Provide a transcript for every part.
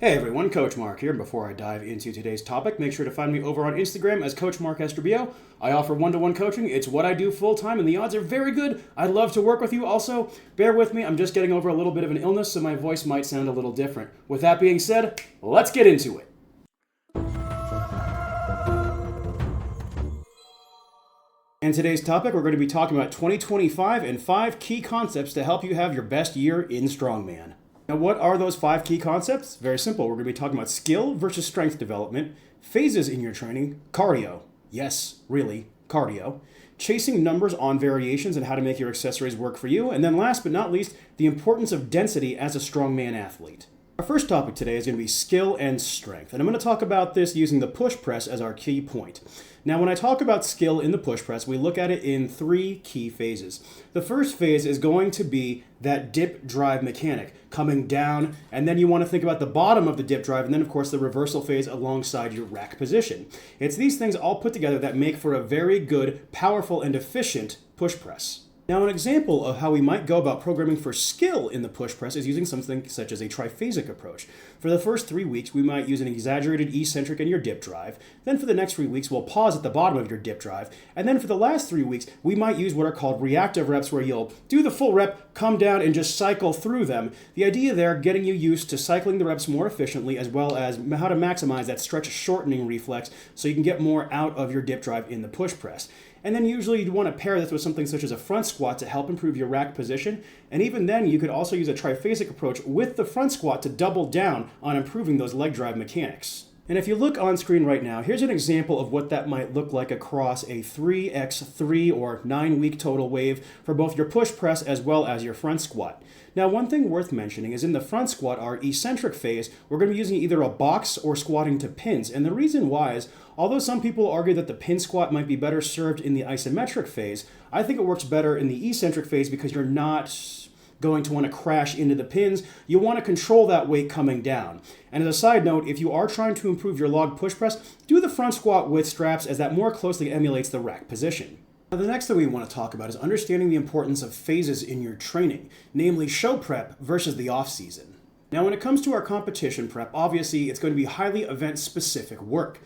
Hey everyone, Coach Mark here. Before I dive into today's topic, make sure to find me over on Instagram as Coach Mark Estrabio. I offer one-to-one coaching. It's what I do full-time, and the odds are very good. I'd love to work with you. Also, bear with me. I'm just getting over a little bit of an illness, so my voice might sound a little different. With that being said, let's get into it. In today's topic, we're going to be talking about 2025 and 5 key concepts to help you have your best year in Strongman. Now, what are those 5 key concepts? Very simple. We're going to be talking about skill versus strength development, phases in your training, cardio. Yes, really, cardio. Chasing numbers on variations and how to make your accessories work for you. And then last but not least, the importance of density as a strongman athlete. Our first topic today is going to be skill and strength. And I'm going to talk about this using the push press as our key point. Now, when I talk about skill in the push press, we look at it in 3 key phases. The first phase is going to be that dip drive mechanic, coming down, and then you want to think about the bottom of the dip drive, and then, of course, the reversal phase alongside your rack position. It's these things all put together that make for a very good, powerful, and efficient push press. Now, an example of how we might go about programming for skill in the push press is using something such as a triphasic approach. For the first 3 weeks, we might use an exaggerated eccentric in your dip drive. Then for the next 3 weeks, we'll pause at the bottom of your dip drive. And then for the last 3 weeks, we might use what are called reactive reps, where you'll do the full rep, come down, and just cycle through them. The idea there, getting you used to cycling the reps more efficiently, as well as how to maximize that stretch shortening reflex so you can get more out of your dip drive in the push press. And then usually you'd want to pair this with something such as a front squat to help improve your rack position. And even then, you could also use a triphasic approach with the front squat to double down on improving those leg drive mechanics. And if you look on screen right now, here's an example of what that might look like across a 3x3 or 9-week total wave for both your push press as well as your front squat. Now, one thing worth mentioning is in the front squat, our eccentric phase, we're going to be using either a box or squatting to pins. And the reason why is, although some people argue that the pin squat might be better served in the isometric phase, I think it works better in the eccentric phase because you're not going to want to crash into the pins. You want to control that weight coming down. And as a side note, if you are trying to improve your log push press, do the front squat with straps, as that more closely emulates the rack position. Now, the next thing we want to talk about is understanding the importance of phases in your training, namely show prep versus the off season. Now, when it comes to our competition prep, obviously it's going to be highly event-specific work.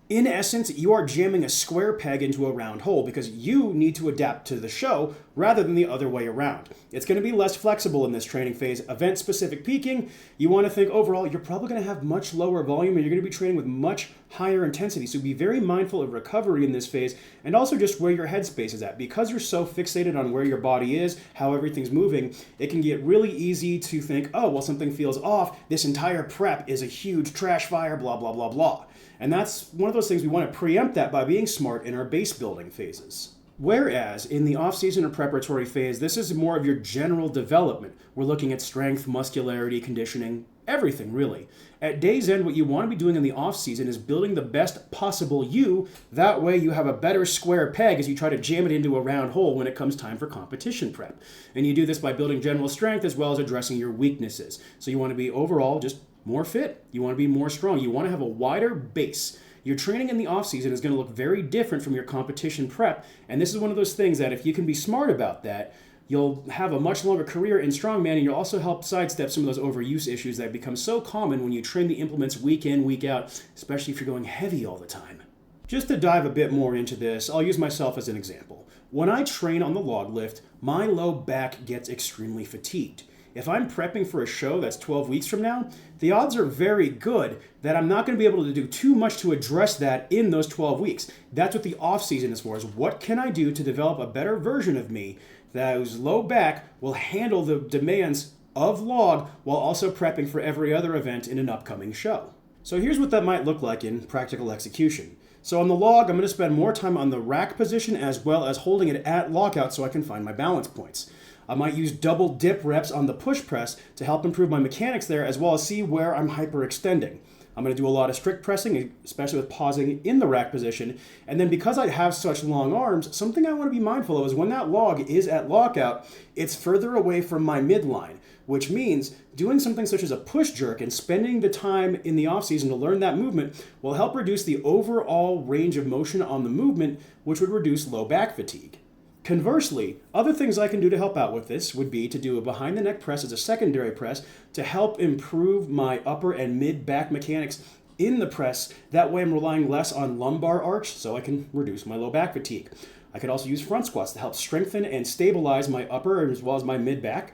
In essence, you are jamming a square peg into a round hole because you need to adapt to the show rather than the other way around. It's going to be less flexible in this training phase. Event-specific peaking, you want to think overall you're probably going to have much lower volume and you're going to be training with much higher intensity. So be very mindful of recovery in this phase and also just where your headspace is at. Because you're so fixated on where your body is, how everything's moving, it can get really easy to think, oh, well, something feels off. This entire prep is a huge trash fire, blah, blah, blah, blah. And that's one of those things we want to preempt that by being smart in our base building phases. Whereas in the off-season or preparatory phase, this is more of your general development. We're looking at strength, muscularity, conditioning, everything really. At day's end, what you want to be doing in the off-season is building the best possible you. That way you have a better square peg as you try to jam it into a round hole when it comes time for competition prep. And you do this by building general strength as well as addressing your weaknesses. So you want to be overall just more fit. You want to be more strong. You want to have a wider base. Your training in the off-season is going to look very different from your competition prep, and this is one of those things that if you can be smart about that, you'll have a much longer career in strongman, and you'll also help sidestep some of those overuse issues that become so common when you train the implements week in, week out, especially if you're going heavy all the time. Just to dive a bit more into this, I'll use myself as an example. When I train on the log lift, my low back gets extremely fatigued. If I'm prepping for a show that's 12 weeks from now, the odds are very good that I'm not going to be able to do too much to address that in those 12 weeks. That's what the off season is for, is what can I do to develop a better version of me whose low back will handle the demands of log while also prepping for every other event in an upcoming show. So here's what that might look like in practical execution. So on the log, I'm going to spend more time on the rack position as well as holding it at lockout so I can find my balance points. I might use double dip reps on the push press to help improve my mechanics there as well as see where I'm hyperextending. I'm going to do a lot of strict pressing, especially with pausing in the rack position. And then because I have such long arms, something I want to be mindful of is when that log is at lockout, it's further away from my midline, which means doing something such as a push jerk and spending the time in the off season to learn that movement will help reduce the overall range of motion on the movement, which would reduce low back fatigue. Conversely, other things I can do to help out with this would be to do a behind the neck press as a secondary press to help improve my upper and mid back mechanics in the press. That way I'm relying less on lumbar arch so I can reduce my low back fatigue. I could also use front squats to help strengthen and stabilize my upper as well as my mid back.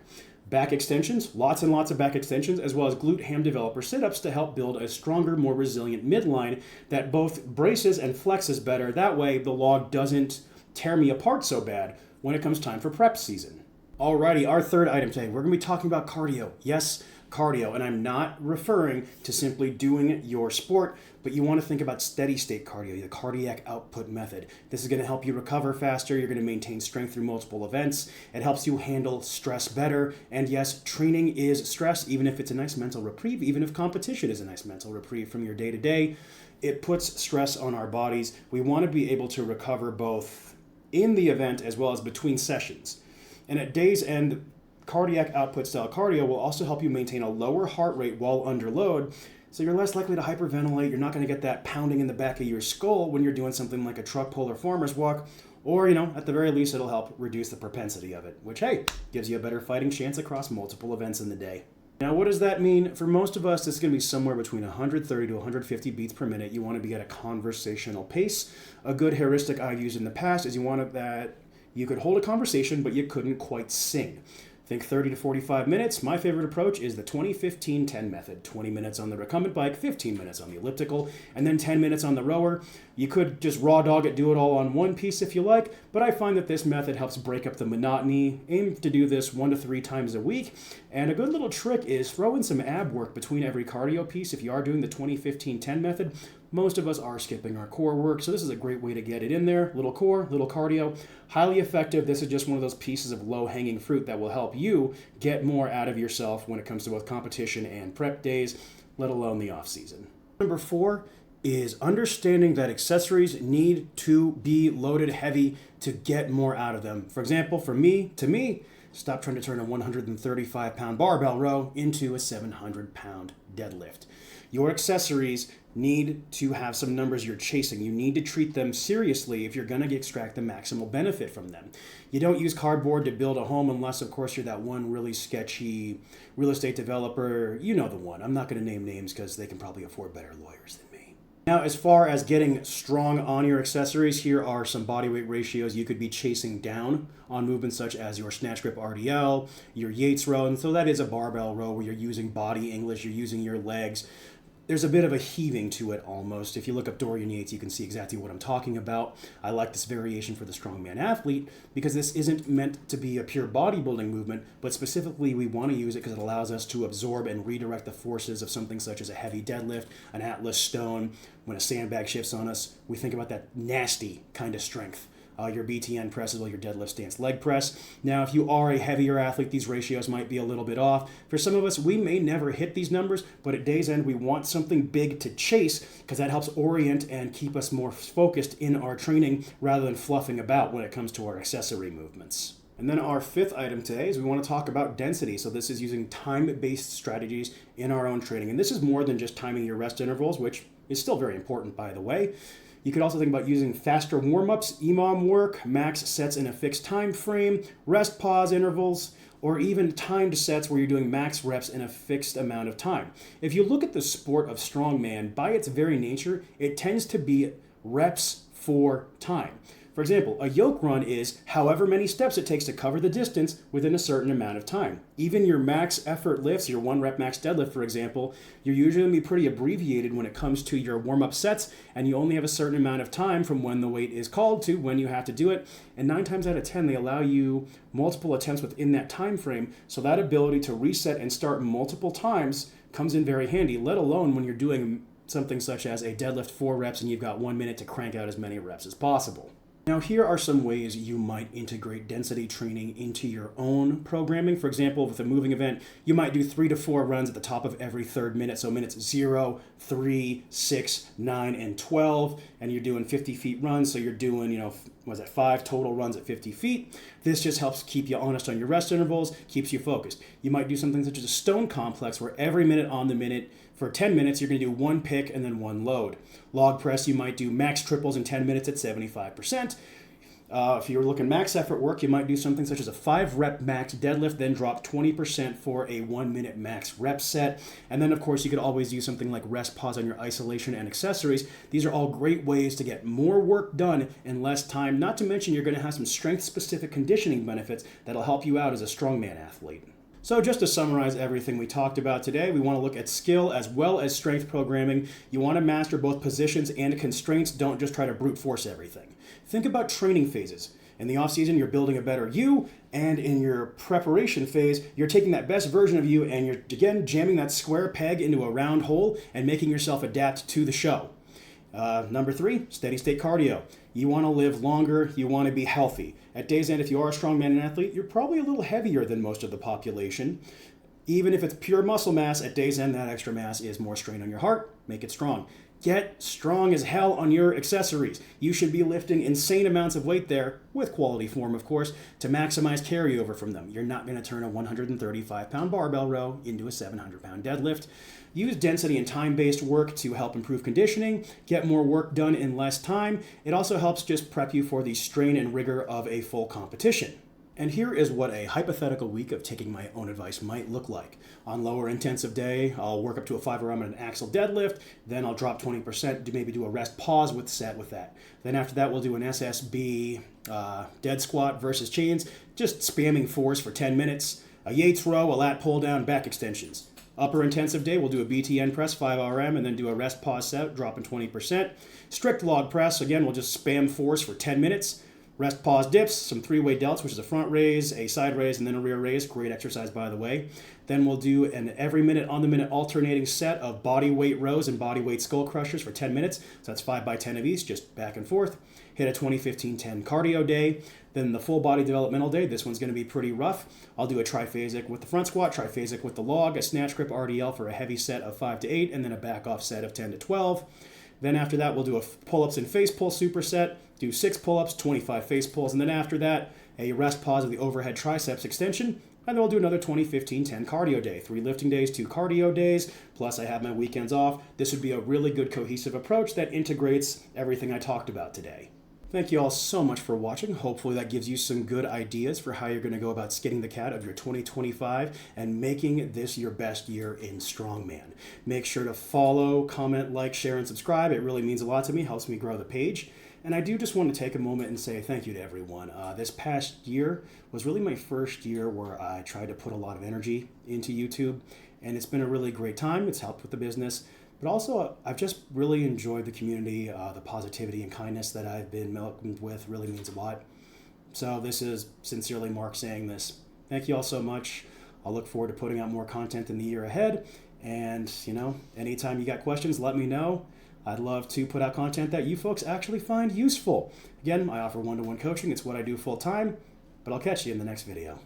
Back extensions, lots and lots of back extensions, as well as glute ham developer sit-ups to help build a stronger, more resilient midline that both braces and flexes better. That way the log doesn't tear me apart so bad when it comes time for prep season. Alrighty, our third item today, we're going to be talking about cardio. Yes, cardio, and I'm not referring to simply doing your sport, but you want to think about steady state cardio, the cardiac output method. This is going to help you recover faster. You're going to maintain strength through multiple events. It helps you handle stress better. And yes, training is stress, even if it's a nice mental reprieve, even if competition is a nice mental reprieve from your day to day. It puts stress on our bodies. We want to be able to recover both in the event as well as between sessions. And at day's end, cardiac output style cardio will also help you maintain a lower heart rate while under load, so you're less likely to hyperventilate. You're not going to get that pounding in the back of your skull when you're doing something like a truck pull or farmer's walk, or, at the very least, it'll help reduce the propensity of it, which, hey, gives you a better fighting chance across multiple events in the day. Now, what does that mean? For most of us, this is going to be somewhere between 130 to 150 beats per minute. You want to be at a conversational pace. A good heuristic I've used in the past is you want that you could hold a conversation, but you couldn't quite sing. Think 30 to 45 minutes. My favorite approach is the 20-15-10 method. 20 minutes on the recumbent bike, 15 minutes on the elliptical, and then 10 minutes on the rower. You could just raw dog it, do it all on one piece if you like, but I find that this method helps break up the monotony. Aim to do this 1 to 3 times a week. And a good little trick is throw in some ab work between every cardio piece. If you are doing the 20-15-10 method, most of us are skipping our core work, so this is a great way to get it in there. Little core, little cardio, highly effective. This is just one of those pieces of low-hanging fruit that will help you get more out of yourself when it comes to both competition and prep days, let alone the off-season. Number 4 is understanding that accessories need to be loaded heavy to get more out of them. For example, to me, stop trying to turn a 135-pound barbell row into a 700-pound deadlift. Your accessories need to have some numbers you're chasing. You need to treat them seriously if you're going to extract the maximal benefit from them. You don't use cardboard to build a home unless, of course, you're that one really sketchy real estate developer. You know the one. I'm not going to name names because they can probably afford better lawyers than me. Now, as far as getting strong on your accessories, here are some body weight ratios you could be chasing down on movements such as your snatch grip RDL, your Yates row, and so that is a barbell row where you're using body English, you're using your legs. There's a bit of a heaving to it almost. If you look up Dorian Yates, you can see exactly what I'm talking about. I like this variation for the strongman athlete because this isn't meant to be a pure bodybuilding movement, but specifically we want to use it because it allows us to absorb and redirect the forces of something such as a heavy deadlift, an Atlas stone. When a sandbag shifts on us, we think about that nasty kind of strength. Your BTN press as well, your deadlift stance leg press. Now, if you are a heavier athlete, these ratios might be a little bit off. For some of us, we may never hit these numbers, but at day's end, we want something big to chase because that helps orient and keep us more focused in our training rather than fluffing about when it comes to our accessory movements. And then our 5th item today is we want to talk about density. So this is using time-based strategies in our own training. And this is more than just timing your rest intervals, which is still very important, by the way. You could also think about using faster warm-ups, EMOM work, max sets in a fixed time frame, rest pause intervals, or even timed sets where you're doing max reps in a fixed amount of time. If you look at the sport of strongman, by its very nature, it tends to be reps for time. For example, a yoke run is however many steps it takes to cover the distance within a certain amount of time. Even your max effort lifts, your 1 rep max deadlift, for example, you're usually going to be pretty abbreviated when it comes to your warm-up sets, and you only have a certain amount of time from when the weight is called to when you have to do it. And 9 times out of 10, they allow you multiple attempts within that time frame, so that ability to reset and start multiple times comes in very handy, let alone when you're doing something such as a deadlift 4 reps and you've got 1 minute to crank out as many reps as possible. Now, here are some ways you might integrate density training into your own programming. For example, with a moving event, you might do 3 to 4 runs at the top of every 3rd minute. So minutes 0, 3, 6, 9, and 12. And you're doing 50 feet runs. So you're doing, 5 total runs at 50 feet. This just helps keep you honest on your rest intervals, keeps you focused. You might do something such as a stone complex where every minute on the minute, for 10 minutes, you're going to do 1 pick and then 1 load. Log press, you might do max triples in 10 minutes at 75%. If you're looking max effort work, you might do something such as a 5-rep max deadlift, then drop 20% for a 1-minute max rep set. And then, of course, you could always use something like rest pause on your isolation and accessories. These are all great ways to get more work done in less time, not to mention you're going to have some strength-specific conditioning benefits that'll help you out as a strongman athlete. So just to summarize everything we talked about today, we want to look at skill as well as strength programming. You want to master both positions and constraints. Don't just try to brute force everything. Think about training phases. In the off-season, you're building a better you, and in your preparation phase, you're taking that best version of you and you're, again, jamming that square peg into a round hole and making yourself adapt to the show. Number 3, steady state cardio. You want to live longer, you want to be healthy. At day's end, if you are a strongman athlete, you're probably a little heavier than most of the population. Even if it's pure muscle mass, at day's end, that extra mass is more strain on your heart. Make it strong. Get strong as hell on your accessories. You should be lifting insane amounts of weight there, with quality form, of course, to maximize carryover from them. You're not going to turn a 135-pound barbell row into a 700-pound deadlift. Use density and time-based work to help improve conditioning, get more work done in less time. It also helps just prep you for the strain and rigor of a full competition. And here is what a hypothetical week of taking my own advice might look like. On lower intensive day, I'll work up to a 5RM and an axle deadlift, then I'll drop 20%, maybe do a rest pause with set with that. Then after that, we'll do an SSB dead squat versus chains, just spamming fours for 10 minutes, a Yates row, a lat pull down, back extensions. Upper intensive day, we'll do a BTN press, 5RM, and then do a rest pause set, dropping 20%. Strict log press, again, we'll just spam fours for 10 minutes. Rest pause dips, some 3-way delts, which is a front raise, a side raise, and then a rear raise. Great exercise, by the way. Then we'll do an every minute on the minute alternating set of body weight rows and body weight skull crushers for 10 minutes. So that's 5 by 10 of each, just back and forth. Hit a 20-15-10 cardio day. Then the full body developmental day, this one's going to be pretty rough. I'll do a triphasic with the front squat, triphasic with the log, a snatch grip RDL for a heavy set of 5 to 8, and then a back off set of 10 to 12. Then after that, we'll do a pull-ups and face pull superset, do 6 pull-ups, 25 face pulls, and then after that, a rest pause of the overhead triceps extension, and then we'll do another 20-15-10 cardio day. 3 lifting days, 2 cardio days, plus I have my weekends off. This would be a really good cohesive approach that integrates everything I talked about today. Thank you all so much for watching. Hopefully that gives you some good ideas for how you're going to go about skinning the cat of your 2025 and making this your best year in Strongman. Make sure to follow, comment, like, share, and subscribe. It really means a lot to me, helps me grow the page. And I do just want to take a moment and say thank you to everyone. This past year was really my first year where I tried to put a lot of energy into YouTube, and it's been a really great time. It's helped with the business. But also, I've just really enjoyed the community, the positivity and kindness that I've been welcomed with really means a lot. So this is sincerely Mark saying this. Thank you all so much. I'll look forward to putting out more content in the year ahead. And, anytime you got questions, let me know. I'd love to put out content that you folks actually find useful. Again, I offer one-to-one coaching. It's what I do full-time, but I'll catch you in the next video.